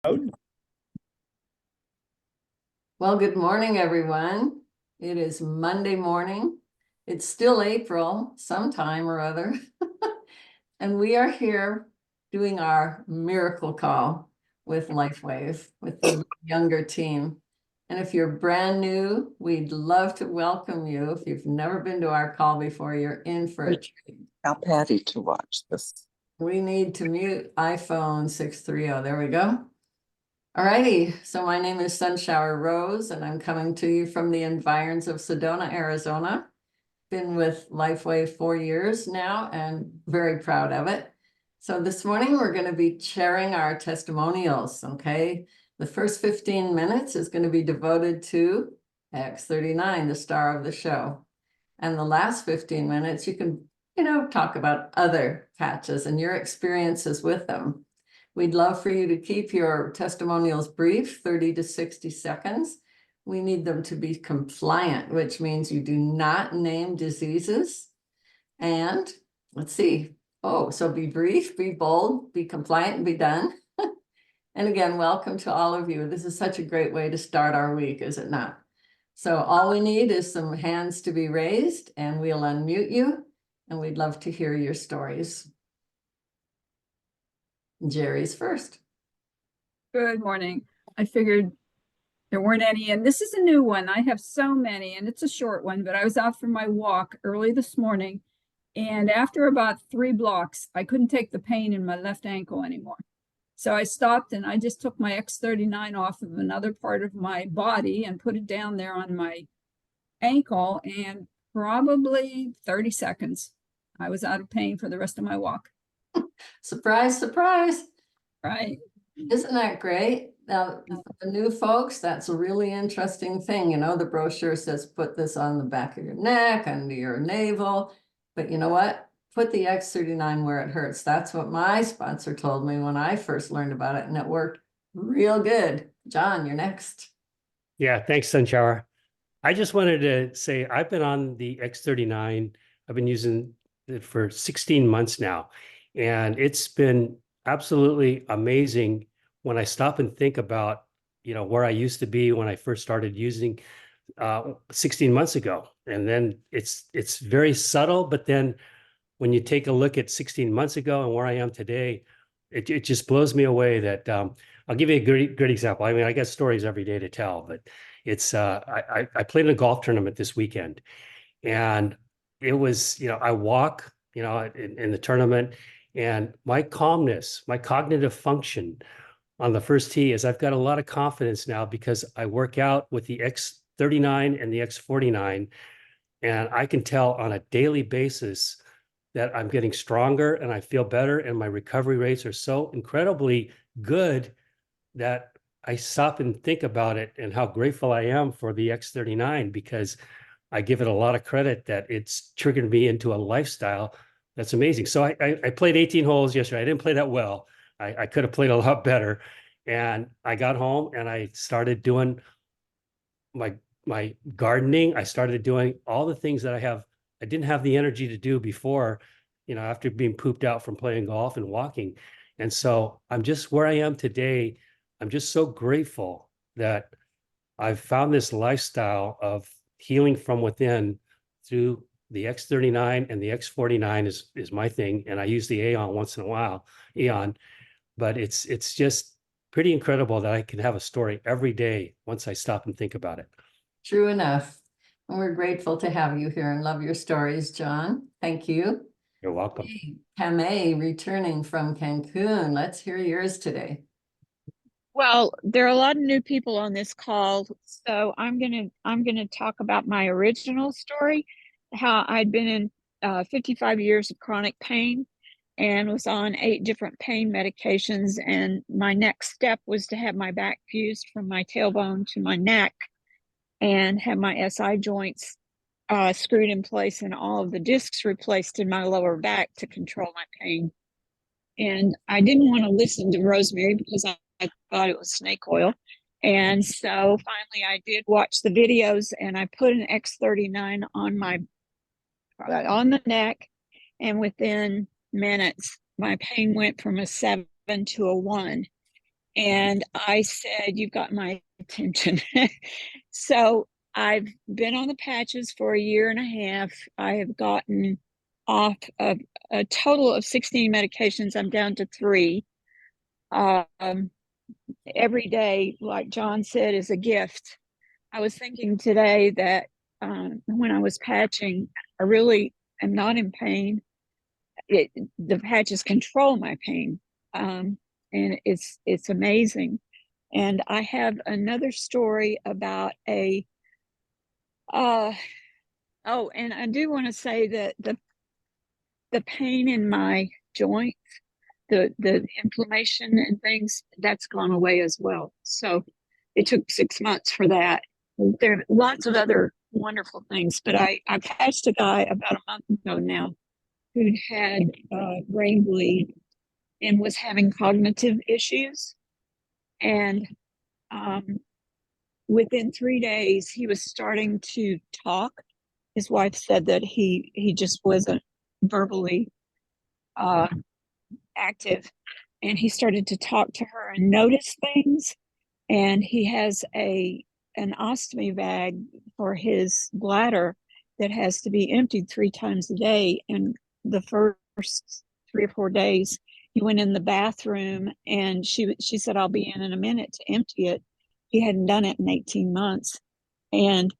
Well, good morning, everyone. It is Monday morning. It's still April sometime or other. And we are here doing our miracle call with LifeWave, with the younger team. And if you're brand new, we'd love to welcome you. If you've never been to our call before, you're in for a treat. Tell Patty to watch this. We need to mute iPhone 630. There we go. All righty, so my name is Sunshower Rose, and I'm coming to you from the environs of Sedona, Arizona. Been with LifeWave 4 years now and very proud of it. So this morning we're going to be sharing our testimonials, okay? The first 15 minutes is going to be devoted to X39, the star of the show. And the last 15 minutes you can, talk about other patches and your experiences with them. We'd love for you to keep your testimonials brief, 30 to 60 seconds. We need them to be compliant, which means you do not name diseases. And let's see. So be brief, be bold, be compliant, and be done. And again, welcome to all of you. This is such a great way to start our week, is it not? So all we need is some hands to be raised, and we'll unmute you. And we'd love to hear your stories. Jerry's first. Good morning. I figured there weren't any, and this is a new one. I have so many, and it's a short one, but I was out for my walk early this morning, and after about 3 blocks, I couldn't take the pain in my left ankle anymore. So I stopped and I just took my X39 off of another part of my body and put it down there on my ankle, and probably 30 seconds, I was out of pain for the rest of my walk. Surprise, surprise. Right. Isn't that great? Now, the new folks, that's a really interesting thing. The brochure says put this on the back of your neck, under your navel. But you know what? Put the X39 where it hurts. That's what my sponsor told me when I first learned about it, and it worked real good. John, you're next. Yeah, thanks, Sunshower. I just wanted to say I've been on the X39. I've been using it for 16 months now, and it's been absolutely amazing when I stop and think about, where I used to be when I first started using 16 months ago. And then it's very subtle, but then when you take a look at 16 months ago and where I am today, it just blows me away that I'll give you a great example. I mean, I got stories every day to tell, but it's I played in a golf tournament this weekend, and it was, I walk, in the tournament, and my calmness, my cognitive function on the first tee is I've got a lot of confidence now because I work out with the X39 and the X49, and I can tell on a daily basis that I'm getting stronger and I feel better, and my recovery rates are so incredibly good that I stop and think about it and how grateful I am for the X39, because I give it a lot of credit that it's triggered me into a lifestyle that's amazing. So I played 18 holes yesterday. I didn't play that well. I could have played a lot better. And I got home and I started doing my gardening. I started doing all the things that I didn't have the energy to do before, after being pooped out from playing golf and walking. And so I'm just where I am today. I'm just so grateful that I've found this lifestyle of healing from within through the X39, and the X49 is my thing. And I use the Aeon once in a while, but it's just pretty incredible that I can have a story every day once I stop and think about it. True enough. And we're grateful to have you here and love your stories, John. Thank you. You're welcome. Hey, Pamay, returning from Cancun. Let's hear yours today. Well, there are a lot of new people on this call, so I'm gonna talk about my original story, how I'd been in 55 years of chronic pain and was on 8 different pain medications, and my next step was to have my back fused from my tailbone to my neck and have my SI joints screwed in place and all of the discs replaced in my lower back to control my pain. And I didn't want to listen to Rosemary because I thought it was snake oil. And so finally I did watch the videos, and I put an X39 on the neck, and within minutes my pain went from a 7 to a 1. And I said, "You've got my attention." So I've been on the patches for a year and a half. I have gotten off of a total of 16 medications. I'm down to 3. Every day, like John said, is a gift. I was thinking today that when I was patching, I really am not in pain. The patches control my pain, and it's amazing. And I have another story about a oh, and I do want to say that the pain in my joints, the inflammation and things, that's gone away as well. So it took 6 months for that. There are lots of other wonderful things, but I patched a guy about a month ago now who'd had brain bleed and was having cognitive issues. And within 3 days, he was starting to talk. His wife said that he just wasn't verbally active, and he started to talk to her and notice things. And he has an ostomy bag for his bladder that has to be emptied 3 times a day. And the first 3 or 4 days, he went in the bathroom, and she said, "I'll be in a minute to empty it." He hadn't done it in 18 months, and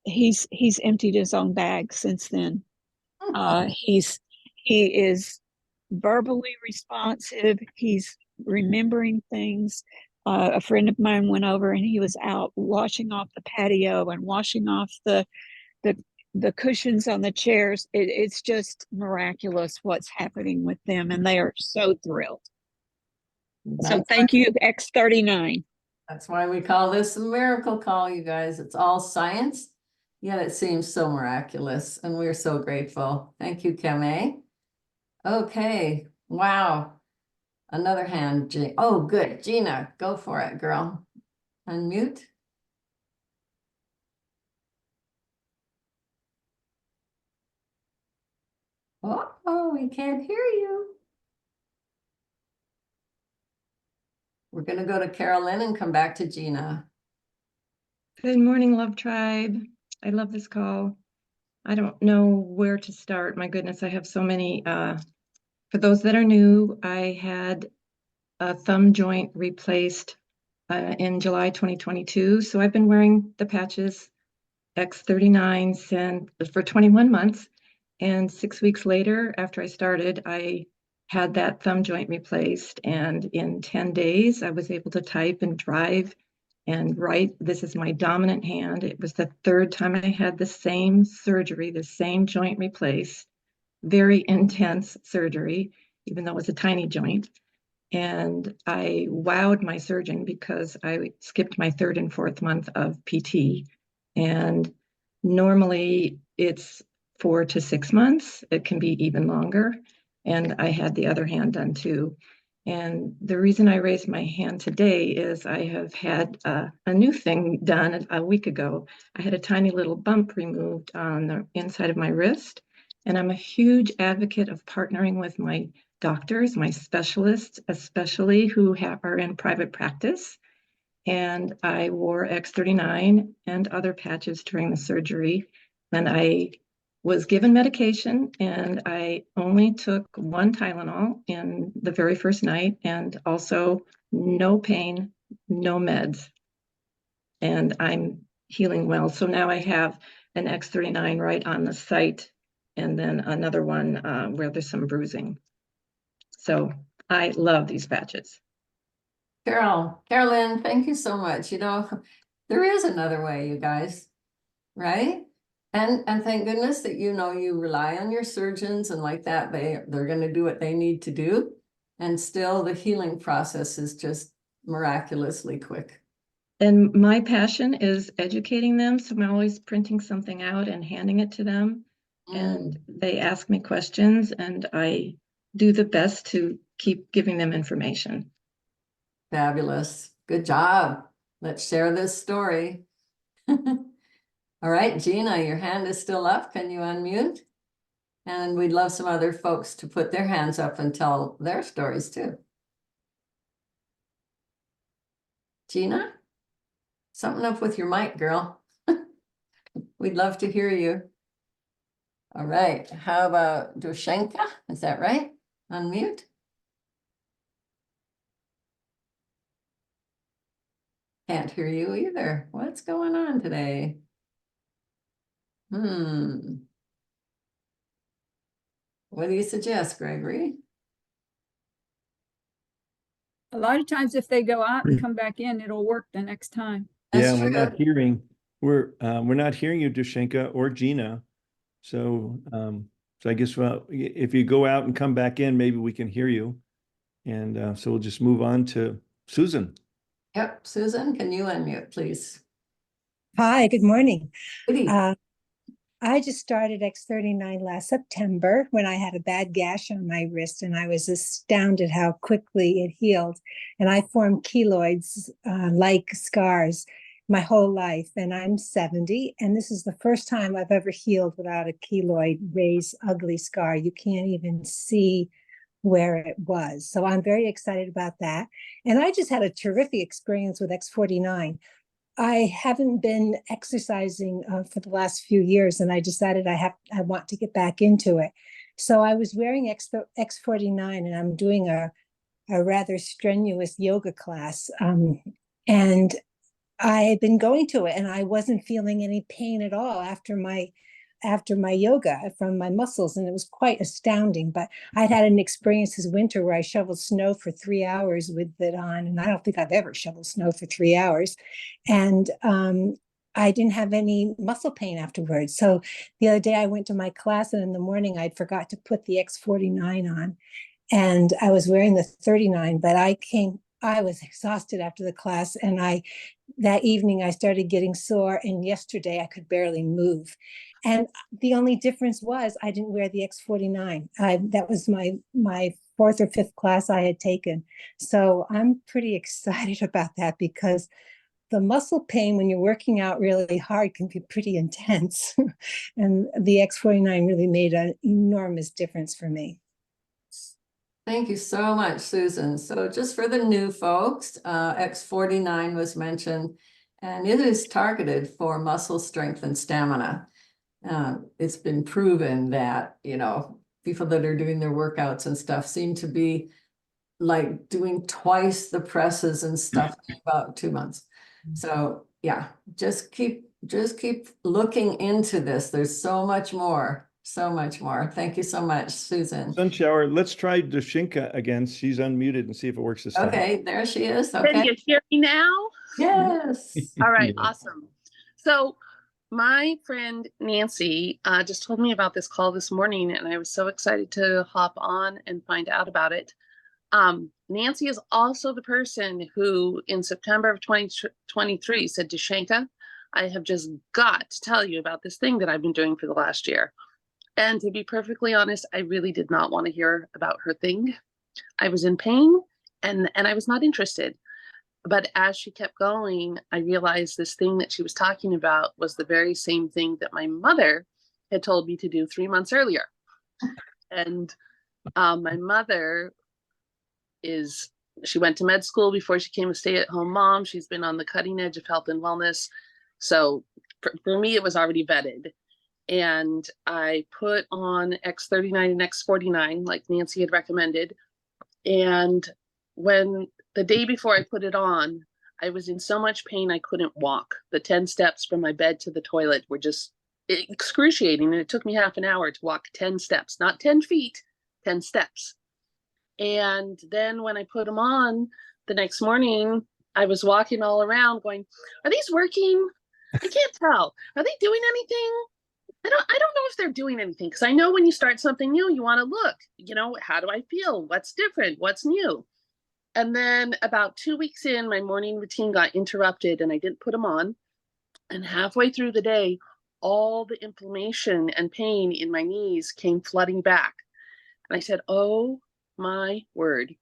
he's emptied his own bag since then. He is verbally responsive. He's remembering things. A friend of mine went over, and he was out washing off the patio and washing off the cushions on the chairs. It's just miraculous what's happening with them, and they are so thrilled. So That's thank you, X39. That's why we call this a miracle call, you guys. It's all science, yet it seems so miraculous, and we're so grateful. Thank you, Keme. Okay, wow. Another hand, oh, good. Gina, go for it, girl. Unmute. Oh, we can't hear you. We're gonna go to Carolyn and come back to Gina. Good morning, Love Tribe. I love this call. I don't know where to start. My goodness, I have so many. For those that are new, I had a thumb joint replaced in July 2022. So I've been wearing the patches X39 for 21 months. And 6 weeks later, after I started, I had that thumb joint replaced. And in 10 days, I was able to type and drive and write. This is my dominant hand. It was the 3rd time I had the same surgery, the same joint replaced. Very intense surgery, even though it was a tiny joint. And I wowed my surgeon because I skipped my 3rd and 4th month of PT. And normally it's 4 to 6 months. It can be even longer. And I had the other hand done too. And the reason I raised my hand today is I have had a new thing done a week ago. I had a tiny little bump removed on the inside of my wrist. And I'm a huge advocate of partnering with my doctors, my specialists, especially who are in private practice. And I wore X39 and other patches during the surgery. And I was given medication, and I only took 1 Tylenol in the very first night, and also no pain, no meds. And I'm healing well. So now I have an X39 right on the site, and then another one where there's some bruising. So I love these patches. Carolyn, thank you so much. You know, there is another way, you guys, right? And thank goodness that you rely on your surgeons, and like that, they're going to do what they need to do. And still the healing process is just miraculously quick. And my passion is educating them. So I'm always printing something out and handing it to them. And they ask me questions, and I do the best to keep giving them information. Fabulous. Good job. Let's share this story. All right, Gina, your hand is still up. Can you unmute? And we'd love some other folks to put their hands up and tell their stories too. Gina? Something up with your mic, girl. We'd love to hear you. All right, how about Dushenka? Is that right? Unmute? Can't hear you either. What's going on today? What do you suggest, Gregory? A lot of times if they go out and come back in, it'll work the next time. That's Yeah, we're not true. hearing, we're not hearing you, Dushenka or Gina. So, so I guess, well, if you go out and come back in, maybe we can hear you. And so we'll just move on to Susan. Yep, Susan, can you unmute, please? Hi, good morning. Goody. I just started X39 last September when I had a bad gash on my wrist, and I was astounded how quickly it healed. And I formed keloids like scars my whole life, and I'm 70, and this is the first time I've ever healed without a keloid raised ugly scar. You can't even see where it was. So I'm very excited about that. And I just had a terrific experience with X49. I haven't been exercising for the last few years, and I decided I want to get back into it. So I was wearing X49, and I'm doing a rather strenuous yoga class. And I had been going to it, and I wasn't feeling any pain at all after my yoga from my muscles, and it was quite astounding. But I'd had an experience this winter where I shoveled snow for 3 hours with it on, and I don't think I've ever shoveled snow for 3 hours. And I didn't have any muscle pain afterwards. So the other day I went to my class, and in the morning I'd forgot to put the X49 on, and I was wearing the 39, but I was exhausted after the class, and that evening I started getting sore, and yesterday I could barely move. And the only difference was I didn't wear the X49. That was my fourth or fifth class I had taken. So I'm pretty excited about that, because the muscle pain when you're working out really hard can be pretty intense. And the X49 really made an enormous difference for me. Thank you so much, Susan. So just for the new folks, X49 was mentioned, and it is targeted for muscle strength and stamina. It's been proven that, people that are doing their workouts and stuff seem to be like doing twice the presses and stuff in about 2 months. So yeah, just keep looking into this. There's so much more. So much more. Thank you so much, Susan. Sunshower, let's try Dushenka again. She's unmuted and see if it works this time. Okay, there she is. Can Okay. you hear me now? Yes. All right, Yeah. awesome. So my friend Nancy just told me about this call this morning, and I was so excited to hop on and find out about it. Nancy is also the person who in September of 2023 said, Dushenka, I have just got to tell you about this thing that I've been doing for the last year. And to be perfectly honest, I really did not want to hear about her thing. I was in pain and I was not interested. But as she kept going, I realized this thing that she was talking about was the very same thing that my mother had told me to do 3 months earlier. And my mother she went to med school before she became a stay-at-home mom. She's been on the cutting edge of health and wellness. So for me, it was already vetted. And I put on X39 and X49 like Nancy had recommended. And when the day before I put it on, I was in so much pain I couldn't walk. The 10 steps from my bed to the toilet were just excruciating. And it took me half an hour to walk 10 steps, not 10 feet, 10 steps. And then when I put them on the next morning, I was walking all around going, are these working? I can't tell. Are they doing anything? I don't know if they're doing anything, because I know when you start something new, you want to look, how do I feel? What's different? What's new? And then about 2 weeks in, my morning routine got interrupted and I didn't put them on. And halfway through the day, all the inflammation and pain in my knees came flooding back. And I said, oh my word,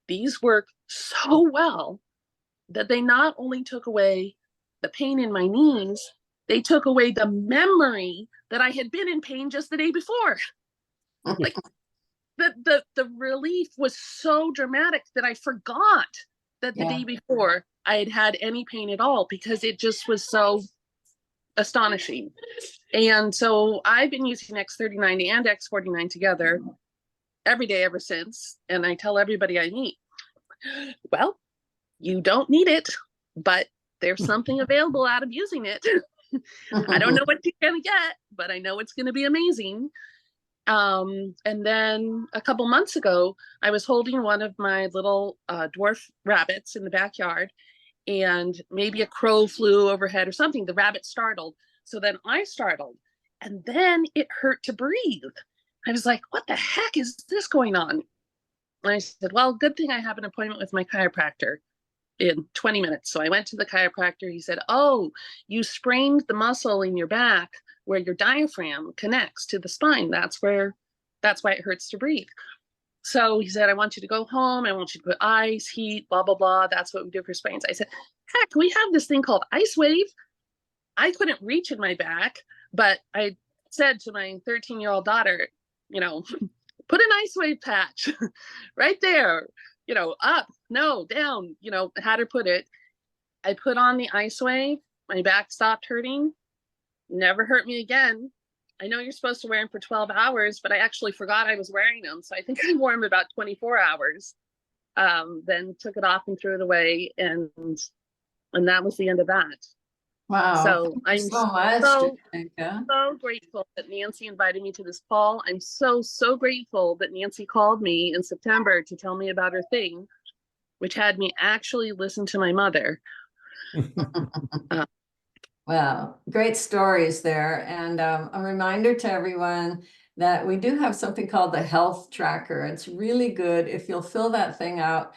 these work so well that they not only took away the pain in my knees, they took away the memory that I had been in pain just the day before. Like the relief was so dramatic that I forgot that the day before I had had any pain at all because it just was so astonishing. And so I've been using X39 and X49 together every day ever since. And I tell everybody I meet, well, you don't need it, but there's something available out of using it. I don't know what you're gonna get, but I know it's gonna be amazing. And then a couple months ago, I was holding one of my little dwarf rabbits in the backyard, and maybe a crow flew overhead or something. The rabbit startled. So then I startled, and then it hurt to breathe. I was like, what the heck is this going on? And I said, well, good thing I have an appointment with my chiropractor in 20 minutes. So I went to the chiropractor. He said, oh, you sprained the muscle in your back where your diaphragm connects to the spine. That's why it hurts to breathe. So he said, I want you to go home. I want you to put ice, heat, blah, blah, blah. That's what we do for sprains. I said, heck, we have this thing called Ice Wave. I couldn't reach in my back, but I said to my 13-year-old daughter, put an Ice Wave patch right there, up, no, down, had her put it. I put on the Ice Wave. My back stopped hurting. Never hurt me again. I know you're supposed to wear them for 12 hours, but I actually forgot I was wearing them. So I think I wore them about 24 hours. Then took it off and threw it away. And that was the end of that. Wow. So I'm so much, so Dusheka. grateful that Nancy invited me to this call. I'm so grateful that Nancy called me in September to tell me about her thing, which had me actually listen to my mother. Well, great stories there. And a reminder to everyone that we do have something called the health tracker. It's really good if you'll fill that thing out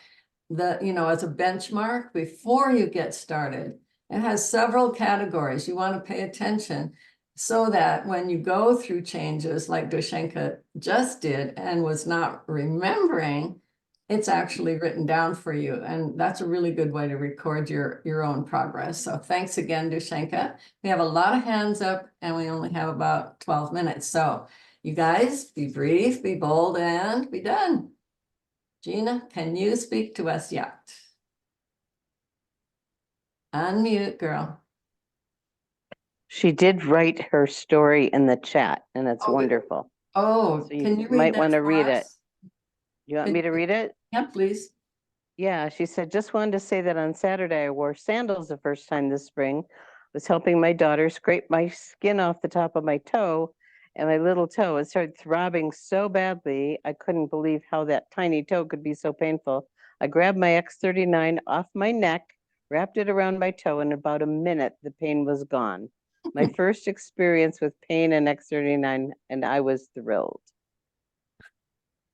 as a benchmark before you get started. It has several categories. You want to pay attention so that when you go through changes like Dushenka just did and was not remembering, it's actually written down for you. And that's a really good way to record your own progress. So thanks again, Dushenka. We have a lot of hands up and we only have about 12 minutes. So you guys be brief, be bold, and be done. Gina, can you speak to us yet? Unmute, girl. She did write her story in the chat, and it's Oh, wonderful. Oh, So you can you might read wanna that for read it. us? You want me to read it? Yeah, please. Yeah, she said, just wanted to say that on Saturday I wore sandals the first time this spring. Was helping my daughter scrape my skin off the top of my toe and my little toe. It started throbbing so badly, I couldn't believe how that tiny toe could be so painful. I grabbed my X39 off my neck, wrapped it around my toe, and in about a minute, the pain was gone. My first experience with pain and X39, and I was thrilled.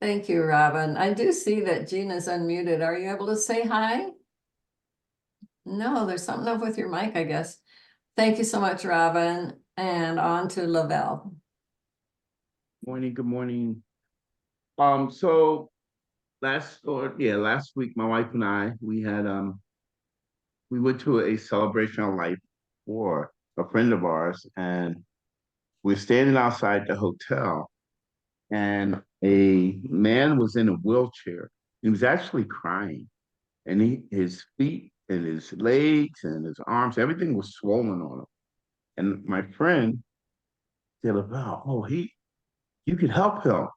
Thank you, Robin. I do see that Gina's unmuted. Are you able to say hi? No, there's something up with your mic, I guess. Thank you so much, Robin. And on to Lavelle. Morning, good morning. So last week, my wife and I, we went to a celebration of life for a friend of ours, and we're standing outside the hotel, and a man was in a wheelchair. He was actually crying, and his feet and his legs and his arms, everything was swollen on him. And my friend said, "Oh, you could help him."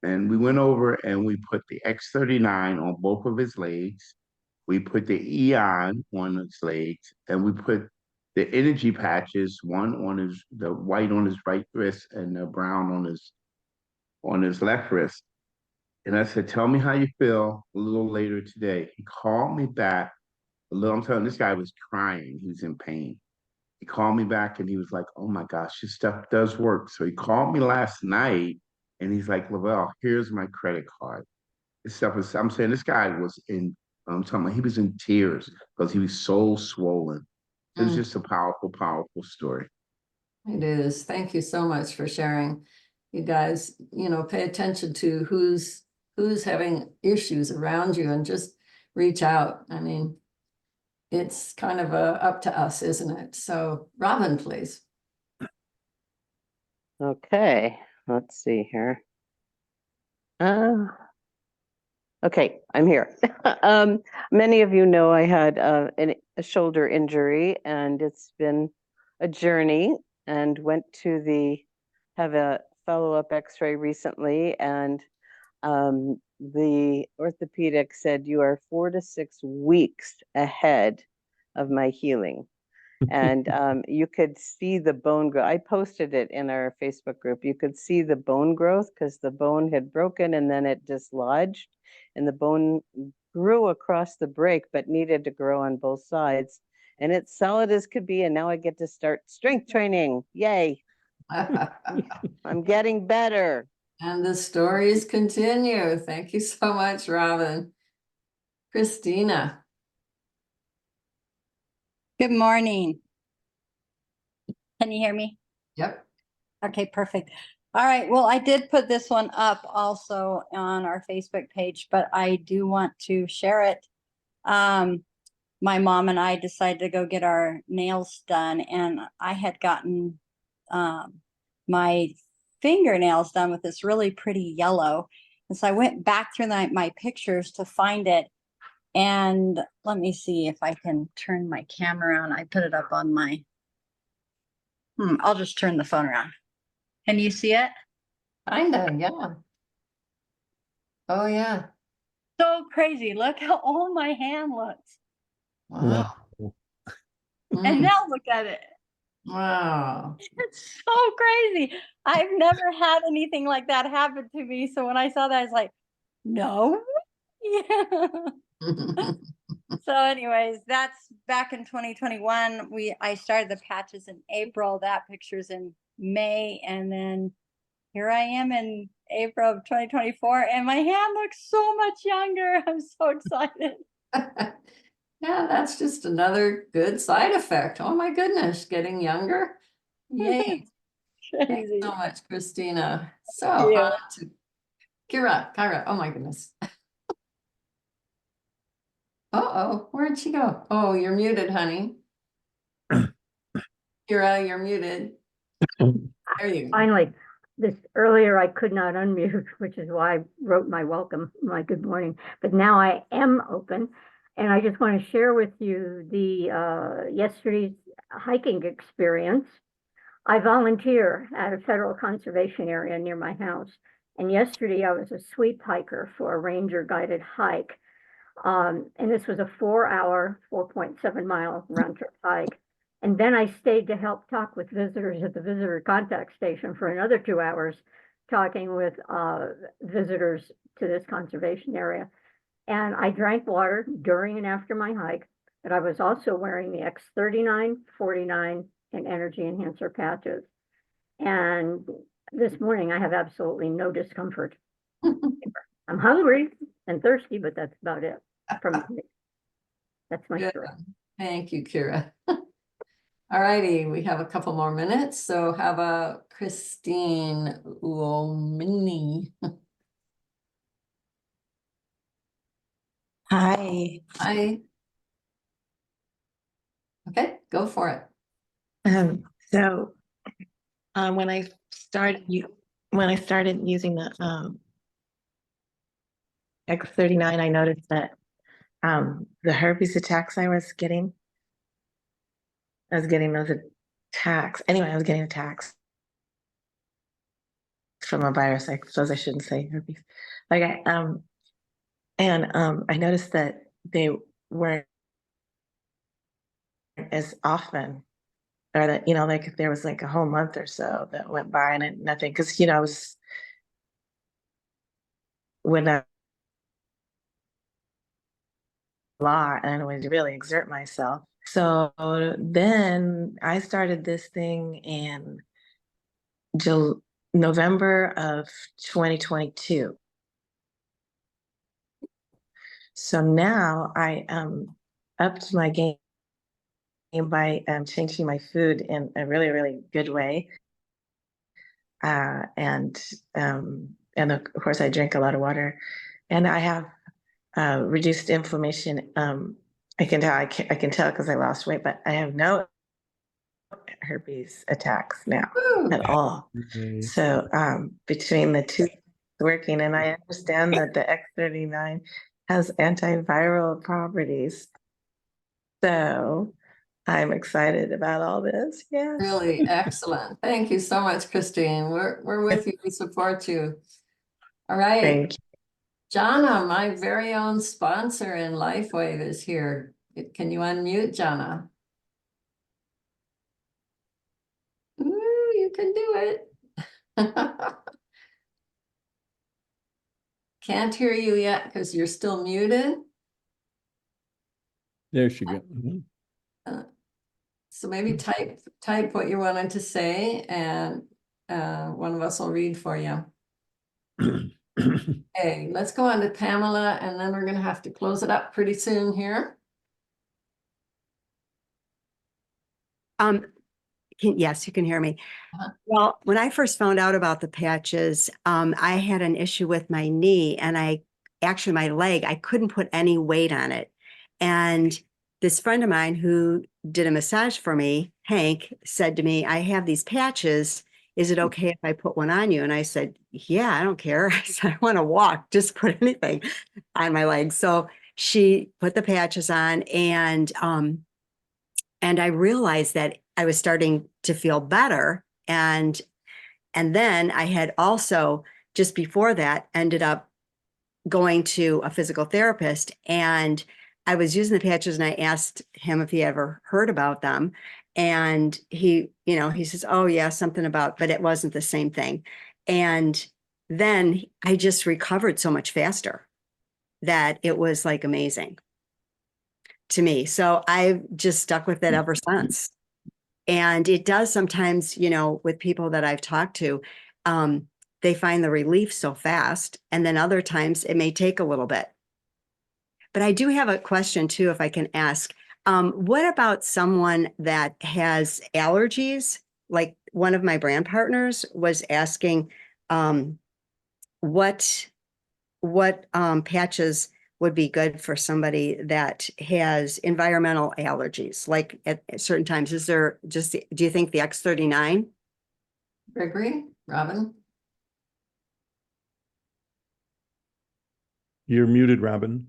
And we went over and we put the X39 on both of his legs. We put the Eon on his legs, and we put the energy patches, one on the white on his right wrist and the brown on his left wrist. And I said, "Tell me how you feel a little later today." He called me back I'm telling you, this guy was crying. He was in pain. He called me back and he was like, "Oh my gosh, this stuff does work." So he called me last night and he's like, "Lavelle, here's my credit card." I'm saying this guy was I'm talking about, he was in tears because he was so swollen. It was just a powerful, powerful story. It is. Thank you so much for sharing. You guys, pay attention to who's having issues around you and just reach out. I mean, it's kind of up to us, isn't it? So Robin, please. Okay, let's see here. Okay, I'm here. Many of you know I had a shoulder injury, and it's been a journey, and went to have a follow-up x-ray recently, and the orthopedic said you are 4 to 6 weeks ahead of my healing. And you could see the bone growth. I posted it in our Facebook group. You could see the bone growth because the bone had broken and then it dislodged, and the bone grew across the break but needed to grow on both sides. And it's solid as could be. And now I get to start strength training. Yay. I'm getting better. And the stories continue. Thank you so much, Robin. Christina. Good morning. Can you hear me? Yep. Okay, perfect. All right, well, I did put this one up also on our Facebook page, but I do want to share it. My mom and I decided to go get our nails done, and I had gotten my fingernails done with this really pretty yellow. And so I went back through my pictures to find it. And let me see if I can turn my camera on. I put it up on my, I'll just turn the phone around. Can you see it? Kinda, yeah. Oh, yeah. So crazy. Look how old my hand looks. Wow. And Mm, now look at it. wow. It's so crazy. I've never had anything like that happen to me. So when I saw that, I was like, no. Yeah. So anyways, that's back in 2021. I started the patches in April. That picture's in May. And then here I am in April of 2024. And my hand looks so much younger. I'm so excited. Yeah, that's just another good side effect. Oh my goodness, getting younger. Yay. Thanks Crazy. so much, Christina. So Yeah. on to Kyra. Oh my goodness. Uh-oh, where'd she go? Oh, you're muted, honey. Kyra, you're muted. There you go. Finally, this earlier I could not unmute, which is why I wrote my welcome, my good morning. But now I am open, and I just want to share with you the yesterday's hiking experience. I volunteer at a federal conservation area near my house, and yesterday I was a sweep hiker for a ranger guided hike. And this was a 4-hour, 4.7 mile round trip hike. And then I stayed to help talk with visitors at the visitor contact station for another 2 hours, talking with visitors to this conservation area. And I drank water during and after my hike, but I was also wearing the X39, 49, and Energy Enhancer patches. And this morning I have absolutely no discomfort. I'm hungry and thirsty, but that's about it. That's my Good. story. Thank you, Kyra. All righty, we have a couple more minutes. So how about Christine Uomini? Hi. Hi. Okay, go for it. So when I started using the X39, I noticed that the herpes attacks I was getting those attacks. Anyway, I was getting attacks from a virus. I suppose I shouldn't say herpes. Like I noticed that they weren't as often, or that, like there was like a whole month or so that went by and nothing, because I was when I lot and I would really exert myself. So then I started this thing in November of 2022. So now I upped my game by changing my food in a really, really good way. And of course I drink a lot of water, and I have reduced inflammation. I can tell because I lost weight, but I have no herpes attacks now at all. So between the two working, and I understand that the X39 has antiviral properties. So I'm excited about all this. Yes. Really excellent. Thank you so much, Christine. We're with you. We support you. All right. Thank you. Jana, my very own sponsor in LifeWave is here. Can you unmute, Jana? Ooh, you can do it. Can't hear you yet because you're still muted. There she goes. So maybe type what you wanted to say, and one of us will read for you. Okay, let's go on to Pamela, and then we're gonna have to close it up pretty soon here. Yes, you can hear me. Well, when I first found out about the patches, I had an issue with my knee, and actually my leg, I couldn't put any weight on it. And this friend of mine who did a massage for me, Hank, said to me, I have these patches. Is it okay if I put one on you? And I said, yeah, I don't care. I said, I want to walk, just put anything on my leg. So she put the patches on, and I realized that I was starting to feel better. And then I had also, just before that, ended up going to a physical therapist, and I was using the patches, and I asked him if he ever heard about them. And he says, oh yeah, something about, but it wasn't the same thing. And then I just recovered so much faster that it was like amazing to me. So I've just stuck with it ever since. And it does sometimes, with people that I've talked to, they find the relief so fast. And then other times it may take a little bit. But I do have a question too, if I can ask. What about someone that has allergies? Like one of my brand partners was asking what patches would be good for somebody that has environmental allergies, like at certain times. Is there do you think the X39? Gregory, Robin? You're muted, Robin.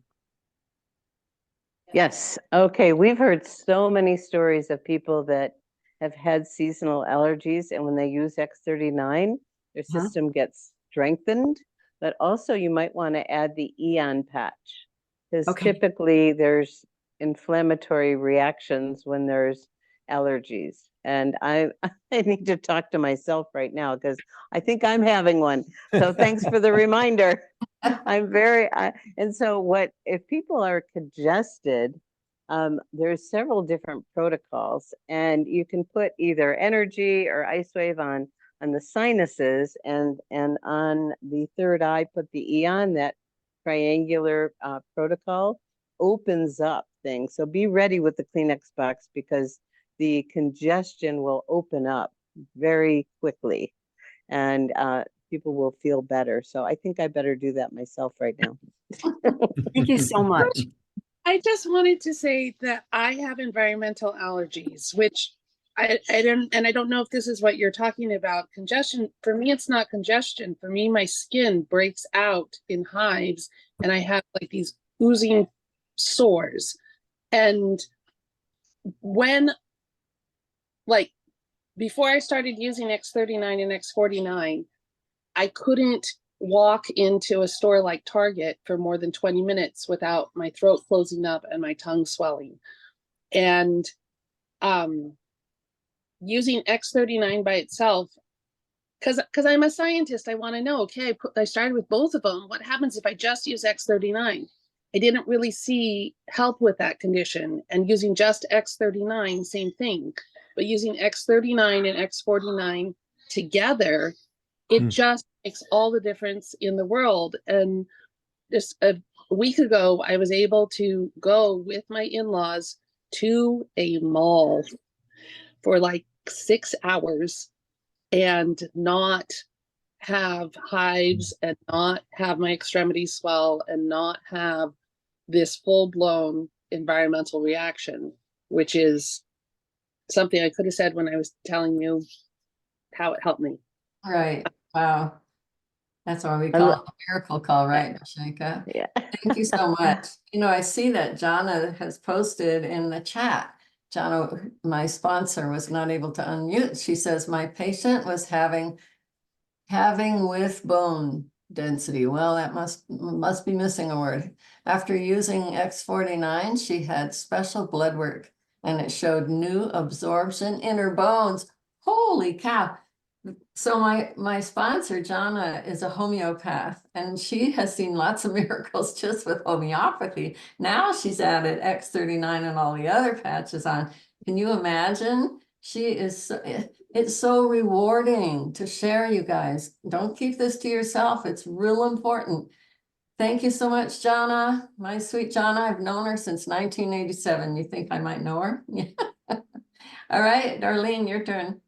Yes. Okay. We've heard so many stories of people that have had seasonal allergies, and when they use X39, their system gets strengthened. But also you might want to add the Eon patch, because typically there's inflammatory reactions when there's allergies. And I need to talk to myself right now because I think I'm having one. So thanks for the reminder. And so if people are congested, there's several different protocols, and you can put either energy or ice wave on the sinuses, and on the third eye, put the Eon. That triangular protocol opens up things. So be ready with the Kleenex box, because the congestion will open up very quickly, and people will feel better. So I think I better do that myself right now. Thank you so much. I just wanted to say that I have environmental allergies, which I don't know if this is what you're talking about. Congestion, for me, it's not congestion. For me, my skin breaks out in hives, and I have like these oozing sores. And before I started using X39 and X49, I couldn't walk into a store like Target for more than 20 minutes without my throat closing up and my tongue swelling. And using X39 by itself, because I'm a scientist, I want to know, okay, I started with both of them. What happens if I just use X39? I didn't really see help with that condition. And using just X39, same thing. But using X39 and X49 together, it just makes all the difference in the world. And just a week ago, I was able to go with my in-laws to a mall for like 6 hours and not have hives, and not have my extremities swell, and not have this full-blown environmental reaction, which is something I could have said when I was telling you how it helped me. Right. Wow. That's why we I call lo- it a miracle call, right, Shanka? Yeah. Thank you so much. You know, I see that Jana has posted in the chat. Jana, my sponsor, was not able to unmute. She says, my patient was having with bone density. Well, that must be missing a word. After using X49, she had special blood work and it showed new absorption in her bones. Holy cow. So my sponsor, Jana, is a homeopath, and she has seen lots of miracles just with homeopathy. Now she's added X39 and all the other patches on. Can you imagine? It's so rewarding to share, you guys. Don't keep this to yourself. It's real important. Thank you so much, Jana. My sweet Jana. I've known her since 1987. You think I might know her? All right, Darlene, your turn.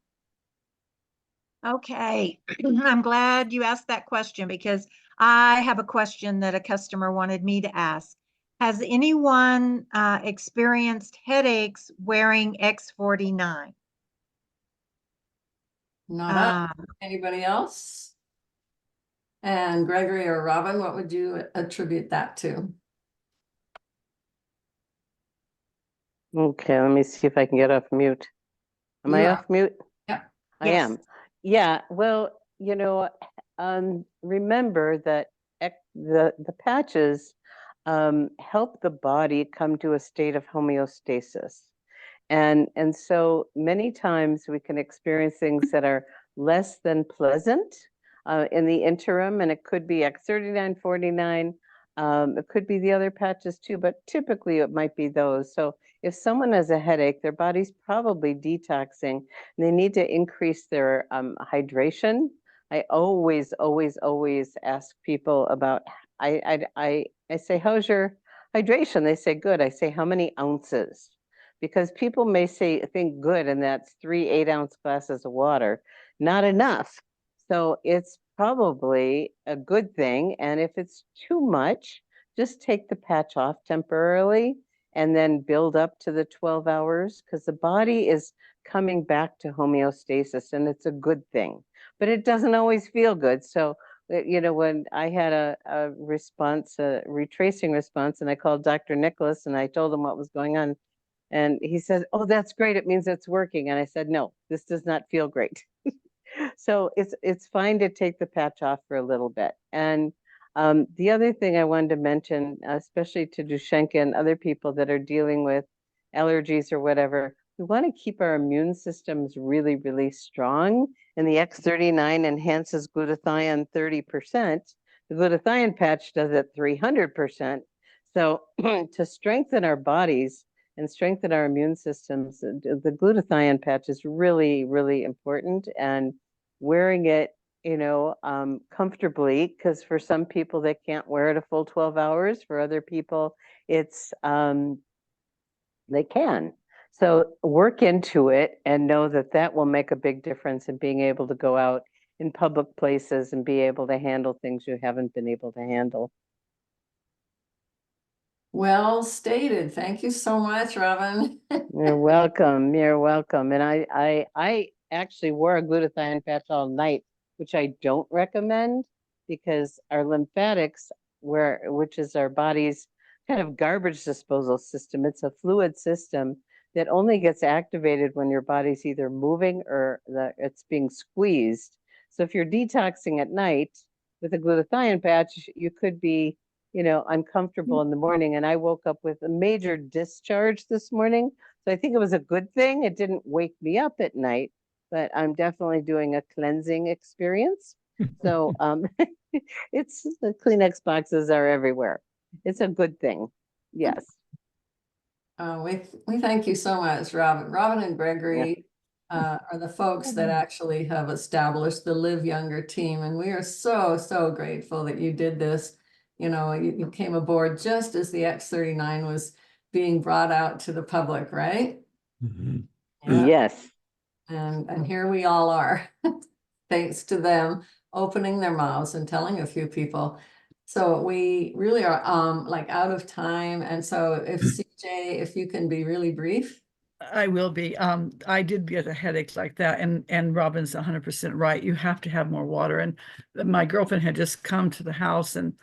Okay, I'm glad you asked that question because I have a question that a customer wanted me to ask. Has anyone experienced headaches wearing X49? Not anybody else? And Gregory or Robin, what would you attribute that to? Okay, let me see if I can get off mute. Am I You off mute? Yeah. I am. Yeah, well, remember that the patches help the body come to a state of homeostasis. And so many times we can experience things that are less than pleasant in the interim, and it could be X39, 49, it could be the other patches too, but typically it might be those. So if someone has a headache, their body's probably detoxing, and they need to increase their hydration. I always ask people about, I say, how's your hydration? They say, good. I say, how many ounces? Because people may think good, and that's 3 8-ounce glasses of water, not enough. So it's probably a good thing. And if it's too much, just take the patch off temporarily and then build up to the 12 hours, because the body is coming back to homeostasis, and it's a good thing. But it doesn't always feel good. So, when I had a response, a retracing response, and I called Dr. Nicholas and I told him what was going on, and he said, oh, that's great. It means it's working. And I said, no, this does not feel great. So it's fine to take the patch off for a little bit. And the other thing I wanted to mention, especially to Dushenka and other people that are dealing with allergies or whatever, we want to keep our immune systems really, really strong. And the X39 enhances glutathione 30%. The glutathione patch does it 300%. So to strengthen our bodies and strengthen our immune systems, the glutathione patch is really, really important. And wearing it, comfortably, because for some people they can't wear it a full 12 hours. For other people, it's they can. So work into it and know that that will make a big difference in being able to go out in public places and be able to handle things you haven't been able to handle. Well stated. Thank you so much, Robin. You're welcome. You're welcome. And I actually wore a glutathione patch all night, which I don't recommend, because our lymphatics, which is our body's kind of garbage disposal system, it's a fluid system that only gets activated when your body's either moving or it's being squeezed. So if you're detoxing at night with a glutathione patch, you could be, uncomfortable in the morning. And I woke up with a major discharge this morning. So I think it was a good thing. It didn't wake me up at night, but I'm definitely doing a cleansing experience. So it's the Kleenex boxes are everywhere. It's a good thing. Yes. We thank you so much, Robin. Robin and Gregory are the folks that actually have established the Live Younger team. And we are so, so grateful that you did this. You came aboard just as the X39 was being brought out to the public, right? Mm-hmm. Yes. And here we all are, thanks to them opening their mouths and telling a few people. So we really are like out of time. And so if CJ, if you can be really brief. I will be. I did get a headache like that, and Robin's 100% right. You have to have more water. And my girlfriend had just come to the house, and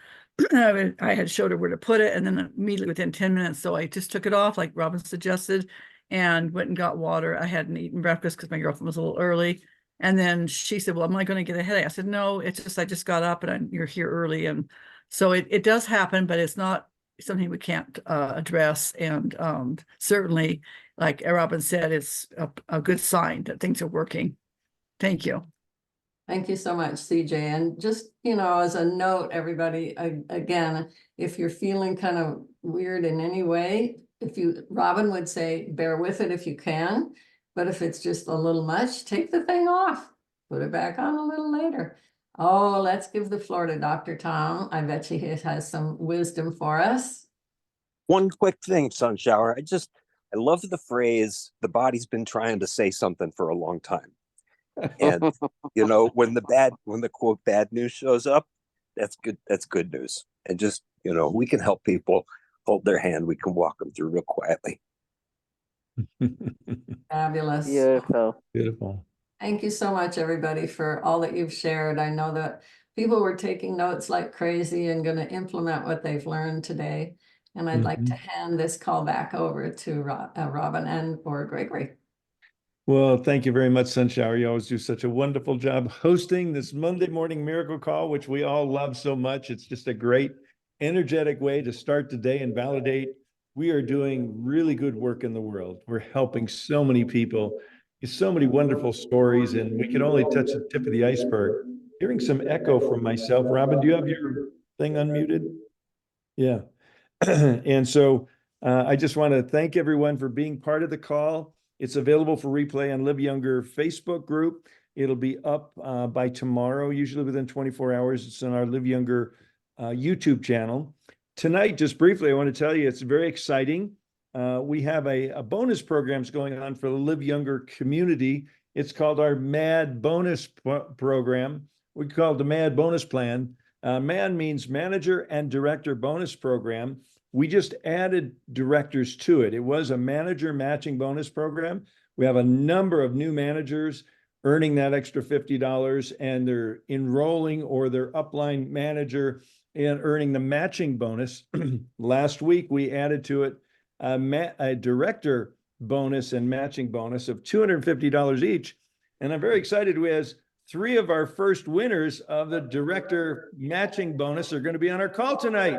I had showed her where to put it, and then immediately within 10 minutes, so I just took it off like Robin suggested, and went and got water. I hadn't eaten breakfast because my girlfriend was a little early, and then she said, "Well, am I going to get a headache?" I said, "No, it's just I just got up, and you're here early," and so it does happen, but it's not something we can't address, and certainly, like Robin said, it's a good sign that things are working. Thank you. Thank you so much, CJ. And just, as a note, everybody, again, if you're feeling kind of weird in any way, Robin would say, bear with it if you can, but if it's just a little much, take the thing off, put it back on a little later. Oh, let's give the floor to Dr. Tom. I bet he has some wisdom for us. One quick thing, Sunshower. I love the phrase, the body's been trying to say something for a long time. And, when the quote bad news shows up, that's good news. And just, we can help people, hold their hand. We can walk them through real quietly. Fabulous. Beautiful. Beautiful. Thank you so much, everybody, for all that you've shared. I know that people were taking notes like crazy and going to implement what they've learned today. And I'd like to hand this call back over to Robin and/or Gregory. Well, thank you very much, Sunshower. You always do such a wonderful job hosting this Monday morning miracle call, which we all love so much. It's just a great, energetic way to start the day and validate we are doing really good work in the world. We're helping so many people. There's so many wonderful stories, and we can only touch the tip of the iceberg. Hearing some echo from myself. Robin, do you have your thing unmuted? Yeah. And so I just want to thank everyone for being part of the call. It's available for replay on Live Younger Facebook group. It'll be up by tomorrow, usually within 24 hours. It's on our Live Younger YouTube channel. Tonight, just briefly, I want to tell you it's very exciting. We have a bonus programs going on for the Live Younger community. It's called our MAD bonus program. We call it the MAD bonus plan. MAD means Manager and Director Bonus Program. We just added directors to it. It was a manager matching bonus program. We have a number of new managers earning that extra $50, and they're enrolling or their upline manager and earning the matching bonus. Last week, we added to it a director bonus and matching bonus of $250 each. And I'm very excited. We have 3 of our first winners of the director matching bonus are going to be on our call tonight.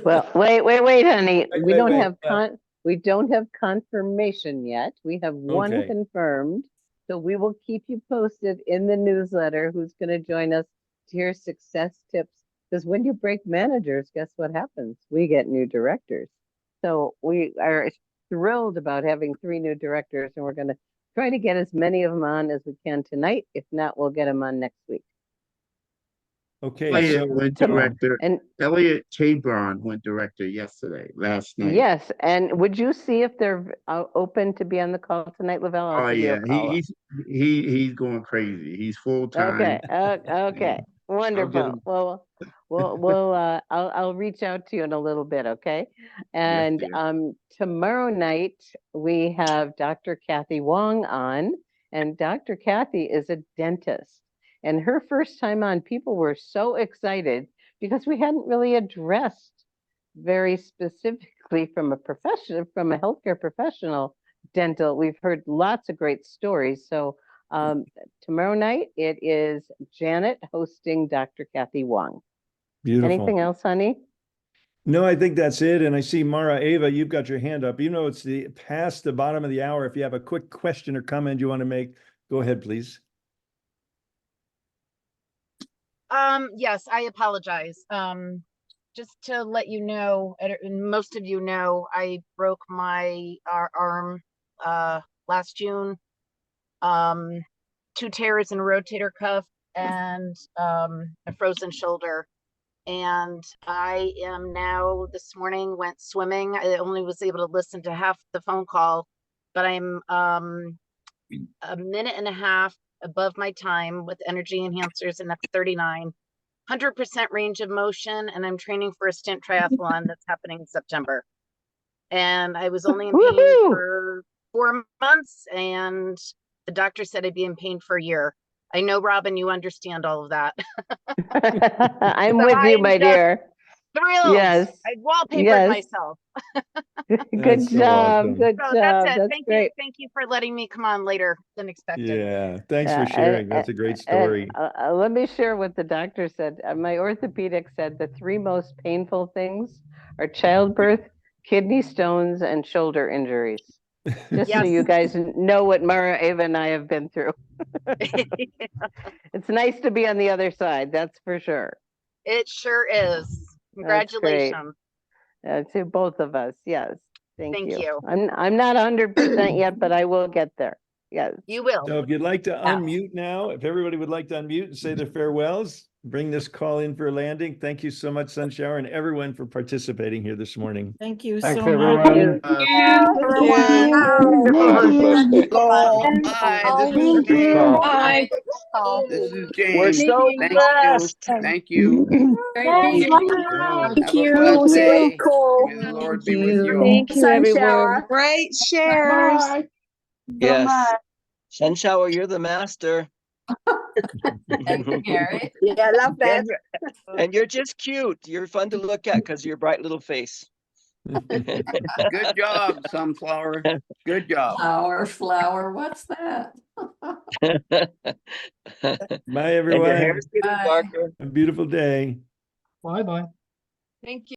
Well, wait, honey. We don't wait. have confirmation yet. We have one Okay. confirmed. So we will keep you posted in the newsletter who's going to join us to hear success tips. Because when you break managers, guess what happens? We get new directors. So we are thrilled about having 3 new directors, and we're going to try to get as many of them on as we can tonight. If not, we'll get them on next week. Okay. Elliot went director. And Elliot Tabron went director last night. yes, and would you see if they're open to be on the call tonight, Lavelle? I'll Oh give you a yeah, call. he's going crazy. He's full time. Okay. Okay. Wonderful. him. Well, I'll reach out to you in a little bit. Okay. And dear. tomorrow night we have Dr. Kathy Wong on, and Dr. Kathy is a dentist. And her first time on, people were so excited because we hadn't really addressed very specifically from a healthcare professional dental. We've heard lots of great stories. So tomorrow night it is Janet hosting Dr. Kathy Wong. Beautiful. Anything else, honey? No, I think that's it. And I see Mara Ava, you've got your hand up. It's past the bottom of the hour. If you have a quick question or comment you want to make, go ahead, please. Yes, I apologize. Just to let you know, and most of you know, I broke my arm last June. 2 tears in a rotator cuff and a frozen shoulder. And I am now, this morning, went swimming. I only was able to listen to half the phone call, but I'm a minute and a half above my time with energy enhancers and X39, 100% range of motion, and I'm training for a stint triathlon that's happening in September. And I was only in pain for 4 months. months, and the doctor said I'd be in pain for a year. I know, Robin, you understand all of that. I'm So with you, I'm my just dear. Thrilled. Yes. I wallpapered Yes. myself. Good That's so job. awesome. Good So job. that's it. That's Thank great. you. Thank you for letting me come on later than expected. Yeah, thanks Yeah, for sharing. That's a great story. let me share what the doctor said. My orthopedic said the three most painful things are childbirth, kidney stones, and shoulder injuries. Just so Yes. you guys know what Mara, Ava, and I have been through. It's nice to be on the other side, that's for sure. It sure is. That's great. Congratulations. To both of us, yes. Thank Thank you. you. I'm not 100% yet, but I will get there. Yes. You will. So if you'd like to Yeah. unmute now, if everybody would like to unmute and say their farewells, bring this call in for a landing. Thank you so much, Sunshower, and everyone for participating here this morning. Thank you Thanks, so much. everyone. Thank you. Bye. This is We're James. so Thank blessed. you. Thank you. Thank Have a blessed day. May the Lord be with you all. Thank you, everyone. Great shares. Yes. Sunshower, you're the master. Thank you, Gary. Yeah, I love that. And you're just cute. You're fun to look at because of your bright little face. Good job, Sunflower. Good job. Flower, what's that? Bye, And your everyone. hair's getting Bye. darker. A beautiful day. Bye-bye. Thank you.